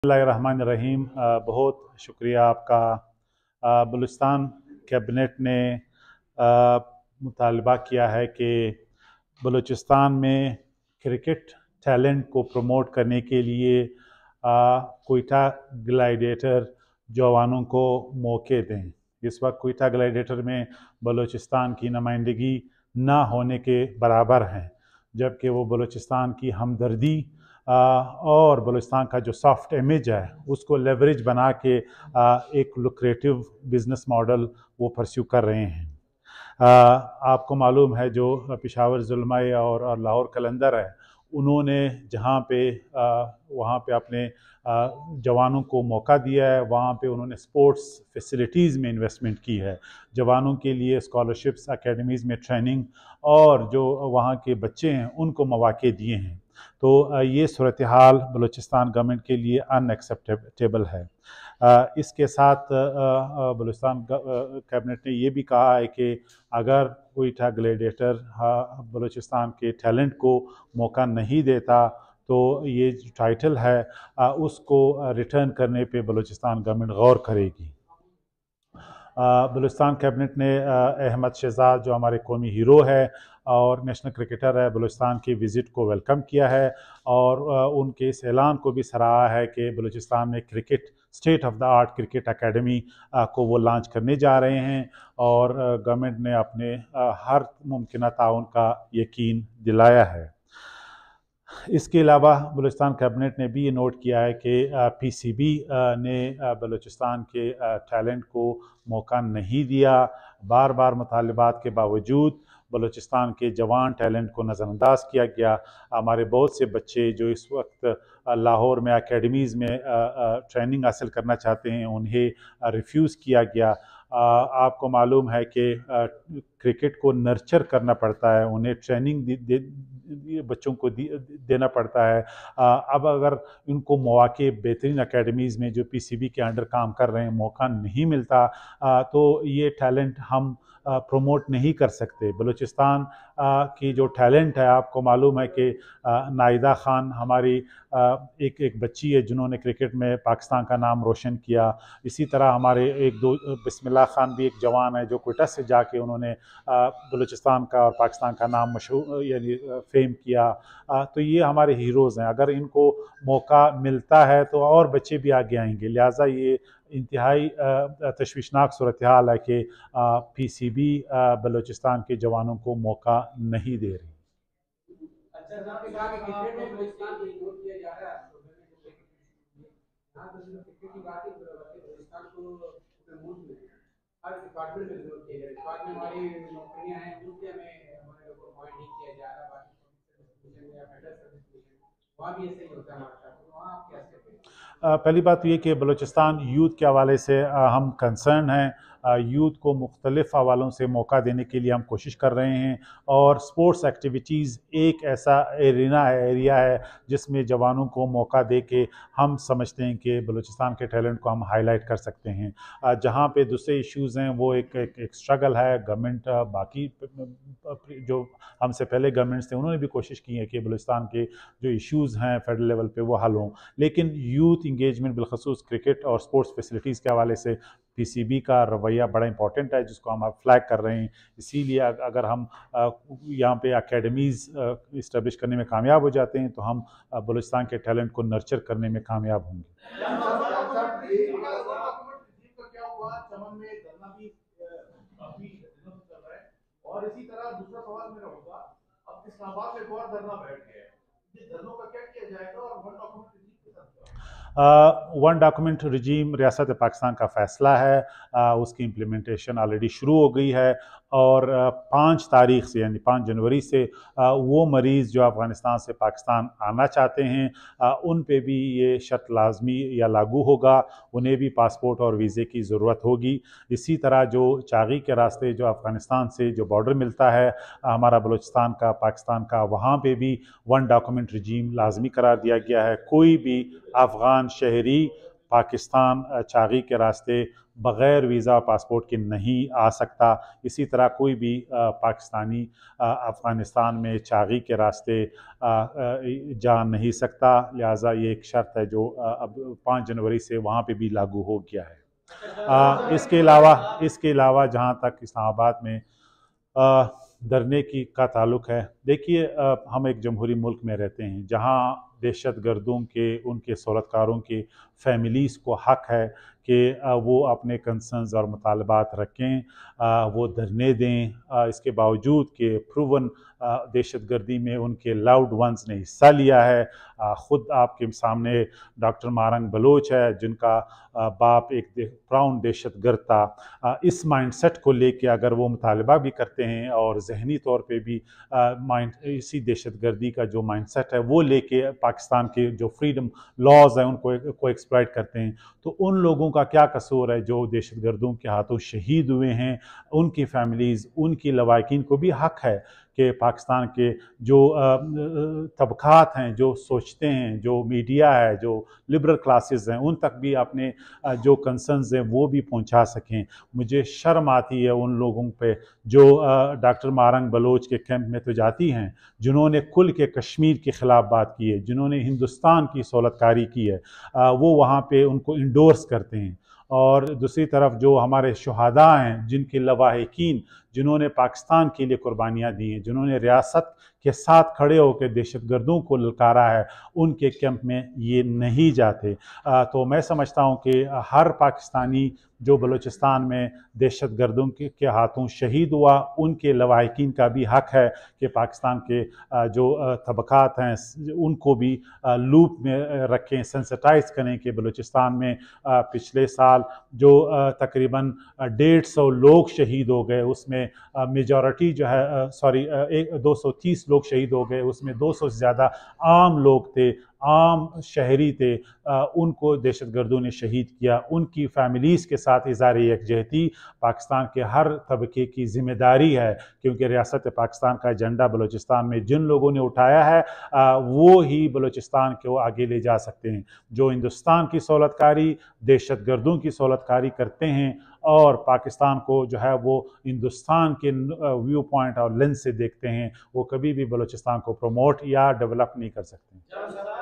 बिस्मिल्लाहिर्रहमानिर्रहीम। बहुत शुक्रिया आपका। बलूचिस्तान कैबिनेट ने मुतालबा किया है कि बलूचिस्तान में क्रिकेट टैलेंट को प्रमोट करने के लिए कोयटा ग्लैडिएटर जवानों को मौके दें। इस वक्त कोयटा ग्लैडिएटर में बलूचिस्तान की नुमाइंदगी ना होने के बराबर हैं, जबकि वो बलूचिस्तान की हमदर्दी और बलूचिस्तान का जो सॉफ्ट इमेज है उसको लेवरेज बना के एक लुक्रेटिव बिजनेस मॉडल वो परस्यू कर रहे हैं। आपको मालूम है जो पेशावर ज़ुल्माई और लाहौर कलंदर है, उन्होंने जहाँ पे वहाँ पे अपने जवानों को मौका दिया है, वहाँ पे उन्होंने स्पोर्ट्स फैसिलिटीज़ में इन्वेस्टमेंट की है। जवानों के लिए स्कॉलरशिप्स, एकेडमीज़ में ट्रेनिंग और जो वहाँ के बच्चे हैं उनको मौके दिए हैं। तो ये सूरत हाल बलूचिस्तान गवर्नमेंट के लिए अनएक्सेप्टेबल है। इसके साथ बलूचिस्तान कैबिनेट ने ये भी कहा है कि अगर कोयटा ग्लैडिएटर बलूचिस्तान के टैलेंट को मौका नहीं देता तो ये जो टाइटल है उसको रिटर्न करने पे बलूचिस्तान गवर्नमेंट गौर करेगी। बलूचिस्तान कैबिनेट ने अहमद शहजाद जो हमारे कौमी हीरो है और नेशनल क्रिकेटर है, बलूचिस्तान की विज़िट को वेलकम किया है और उनके इस ऐलान को भी सराहा है कि बलूचिस्तान में cricket state of the art cricket academy को वो लॉन्च करने जा रहे हैं और गवर्नमेंट ने अपने हर मुमकिन ताउन का यकीन दिलाया है। इसके अलावा बलूचिस्तान कैबिनेट ने भी ये नोट किया है कि पीसीबी ने बलूचिस्तान के टैलेंट को मौका नहीं दिया। बार बार मुतालबात के बावजूद बलूचिस्तान के जवान टैलेंट को नज़रअंदाज किया गया। हमारे बहुत से बच्चे जो इस वक्त लाहौर में एकेडमीज़ में ट्रेनिंग हासिल करना चाहते हैं, उन्हें रिफ्यूज़ किया गया। आपको मालूम है कि क्रिकेट को नर्चर करना पड़ता है, उन्हें ट्रेनिंग बच्चों को देना पड़ता है। अब अगर इनको मौके बेहतरीन एकेडमीज़ में जो पीसीबी के अंडर काम कर रहे हैं मौका नहीं मिलता तो ये टैलेंट हम प्रमोट नहीं कर सकते। बलूचिस्तान की जो टैलेंट है, आपको मालूम है कि नाहिदा खान हमारी एक बच्ची है जिन्होंने क्रिकेट में पाकिस्तान का नाम रोशन किया। इसी तरह हमारे एक दो बिस्मिल्लाह खान भी एक जवान है जो कोयटा से जाके उन्होंने बलूचिस्तान का और पाकिस्तान का नाम मशहूर यानी फेम किया। तो ये हमारे हीरोज़ हैं। अगर इनको मौका मिलता है तो और बच्चे भी आगे आएंगे। लिहाजा ये इंतहाई तशवीशनाक सूरत हाल है कि पीसीबी बलूचिस्तान के जवानों को मौका नहीं दे रही। हर डिपार्टमेंट में जरूरत है। डिपार्टमेंट हमारी नौकरियां हैं उसके हमें हमारे लोगों को अपॉइंट नहीं किया जा रहा। बाकी या फेडरल सर्विस वहाँ भी ऐसे ही होता है हमारे साथ। तो वहाँ आप क्या कहते हैं? पहली बात तो ये कि बलूचिस्तान यूथ के हवाले से हम कंसर्न हैं। यूथ को मुख्तलिफ़ हवालों से मौका देने के लिए हम कोशिश कर रहे हैं और स्पोर्ट्स एक्टिविटीज़ एक ऐसा एरिया है जिसमें जवानों को मौका दे के हम समझते हैं कि बलूचिस्तान के टैलेंट को हम हाईलाइट कर सकते हैं। जहाँ पे दूसरे इश्यूज़ हैं वो एक स्ट्रगल है। गवर्नमेंट बाकी जो हमसे पहले गवर्नमेंट्स थे उन्होंने भी कोशिश की है कि बलूचिस्तान के जो इश्यूज़ हैं फेडरल लेवल पे वो हल हों, लेकिन यूथ इंगेजमेंट बिलखसूस क्रिकेट और स्पोर्ट्स फैसिलिटीज़ के हवाले से पीसीबी का रवैया बड़ा इंपॉर्टेंट है जिसको हम फ्लैग कर रहे हैं। इसीलिए अगर हम यहाँ पे एकेडमीज़ इस्टेब्लिश करने में कामयाब हो जाते हैं तो हम बलूचिस्तान के टैलेंट को नर्चर करने में कामयाब होंगे। और इसी तरह दूसरा सवाल मेरा होगा, अब इस्लामाबाद में एक और धरना बैठ गया है, ये धरनों का क्या किया जाएगा और वन डॉक्यूमेंट रजीम रियासत पाकिस्तान का फ़ैसला है। उसकी इम्प्लीमेंटेशन ऑलरेडी शुरू हो गई है और 5 तारीख से यानी 5 जनवरी से वो मरीज़ जो अफ़गानिस्तान से पाकिस्तान आना चाहते हैं उन पे भी ये शर्त लाजमी या लागू होगा। उन्हें भी पासपोर्ट और वीज़े की ज़रूरत होगी। इसी तरह जो चागी के रास्ते जो अफ़गानिस्तान से जो बॉर्डर मिलता है हमारा बलूचिस्तान का पाकिस्तान का, वहाँ पे भी वन डॉक्यूमेंट रजीम लाजमी करार दिया गया है। कोई भी अफ़गान शहरी पाकिस्तान चागी के रास्ते बग़ैर वीज़ा पासपोर्ट के नहीं आ सकता। इसी तरह कोई भी पाकिस्तानी अफ़गानिस्तान में चागी के रास्ते जा नहीं सकता। लिहाजा ये एक शर्त है जो अब 5 जनवरी से वहाँ पे भी लागू हो गया है। इसके अलावा जहाँ तक इस्लामाबाद में धरने का ताल्लुक़ है, देखिए हम एक जमहूरी मुल्क में रहते हैं जहाँ दहशत गर्दों के उनके सहूलतकारों के फैमिलीज़ को हक़ है कि वो अपने कंसर्न्स और मुतालबात रखें, वो धरने दें। इसके बावजूद कि प्रूवन दहशत गर्दी में उनके लाउड वंस ने हिस्सा लिया है। ख़ुद आपके सामने डॉक्टर मारंग बलोच है जिनका बाप एक प्राउन दहशत गर्द था। इस माइंडसेट को लेके अगर वो मुतालबा भी करते हैं और जहनी तौर पे भी इसी दहशत गर्दी का जो माइंडसेट है वो लेके पाकिस्तान के जो फ्रीडम लॉज हैं उनको एक्सप्लॉइट करते हैं, तो उन लोगों का क्या कसूर है जो दहशत गर्दों के हाथों शहीद हुए हैं। उनकी फैमिलीज़, उनकी लवाकिन को भी हक़ है कि पाकिस्तान के जो तबक़ात हैं, जो सोचते हैं, जो मीडिया है, जो लिबरल क्लासेस हैं, उन तक भी अपने जो कंसर्न्स हैं वो भी पहुंचा सकें। मुझे शर्म आती है उन लोगों पे जो डॉक्टर मारंग बलोच के कैंप में तो जाती हैं, जिन्होंने खुल के कश्मीर के ख़िलाफ़ बात की है, जिन्होंने हिंदुस्तान की सहूलतकारी की है, वो वहाँ पे उनको इंडोर्स करते हैं। और दूसरी तरफ जो हमारे शुहदा हैं जिनके लवाहिकीन, जिन्होंने पाकिस्तान के लिए कुर्बानियाँ दी हैं, जिन्होंने रियासत के साथ खड़े होकर दहशत गर्दों को ललकारा है, उनके कैंप में ये नहीं जाते। तो मैं समझता हूँ कि हर पाकिस्तानी जो बलूचिस्तान में दहशत गर्दों के हाथों शहीद हुआ, उनके लवाहिकीन का भी हक़ है कि पाकिस्तान के जो तबक़ात हैं उनको भी लूप में रखें, सेंसिटाइज करें कि बलूचिस्तान में पिछले साल जो तकरीबन 150 लोग शहीद हो गए, उसमें मेजॉरिटी जो है 230 लोग शहीद हो गए, उसमें 200 से ज़्यादा आम लोग थे, आम शहरी थे। उनको दहशत गर्दों ने शहीद किया। उनकी फैमिलीज़ के साथ इज़हार यकजहती पाकिस्तान के हर तबके की ज़िम्मेदारी है, क्योंकि रियासत पाकिस्तान का एजेंडा बलूचिस्तान में जिन लोगों ने उठाया है वो ही बलूचिस्तान को आगे ले जा सकते हैं। जो हिंदुस्तान की सहूलतकारी, दहशत गर्दों की सहूलतकारी करते हैं और पाकिस्तान को जो है वो हिंदुस्तान के व्यू पॉइंट और लेंस से देखते हैं, वो कभी भी बलूचिस्तान को प्रमोट या डेवलप नहीं कर सकते।